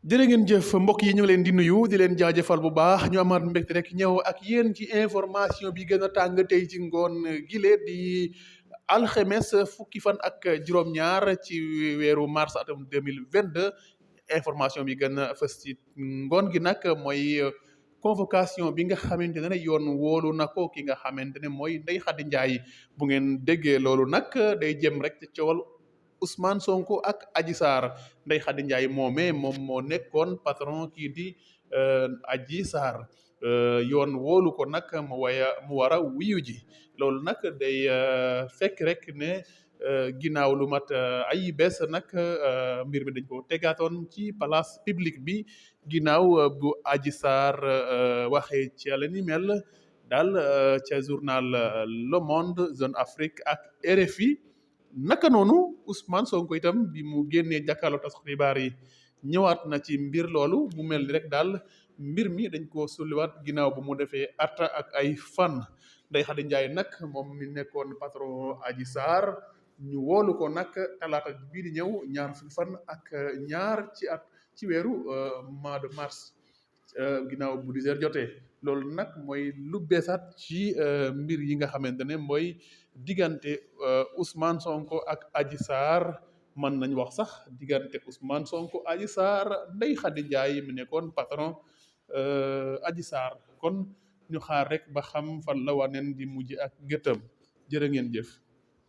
jërë ngeen jëf mbokk yi ñu ngi leen di nuyu di leen jaajëfal bu baax ñu amaat mbégte rek ñëw ak yéen ci information bi gën a tàng tey ci ngoon gile di alxemes fukki fan ak juróom-ñaar ci weeru mars atum 2022 information bi gën a fës ci ngoon gi nag mooy convocation bi nga xamante ne yoon woolu na ko ki nga xamante ne mooy Ndeye Khady Ndiaye bu ngeen déggee loolu nag day jëm rek ci coowal Ousmane Sonko ak Adji Sarr Ndeye Khady Ndiaye moom moo nekkoon patron kii di Adji Sarr yoon woolu ko nag mu war a wuyu ji loolu nag day fekk rek ne ginnaaw lu mat ay bés nag mbir mi dañ ko tegaatoon ci place publique bi ginnaaw bu Adji Sarr waxee ci la ni mel daal ca journal Le Monde Jeune Afrique ak RFI. naka noonu Ousmane Sonko itam bi mu génnee jàkkaarloo tas xibaar yi ñëwaat na ci mbir loolu mu mel ni rek daal mbir mi dañ ko sulliwaat ginnaaw bu mu defee atta ak ay fan Ndeye Khady Ndiaye nag moom mi nekkoon patron Adji Sarr ñu woolu ko nag talaata bii di ñëw ñaar fukki fan ak ñaar ci weeru mois de mars ginnaaw bu 10 heures jotee loolu nag mooy lu beesaat ci mbir yi nga xamante ne mooy diggante Ousmane Sonko ak Adji Sarr mën nañ wax sax diggante Ousmane Sonko Adji Sarr Ndeye Khady Ndiaye mi nekkoon patron Adji Sarr kon ñu xaar rek ba xam fan la waneen di mujj ak gëtëm jërë ngeen jëf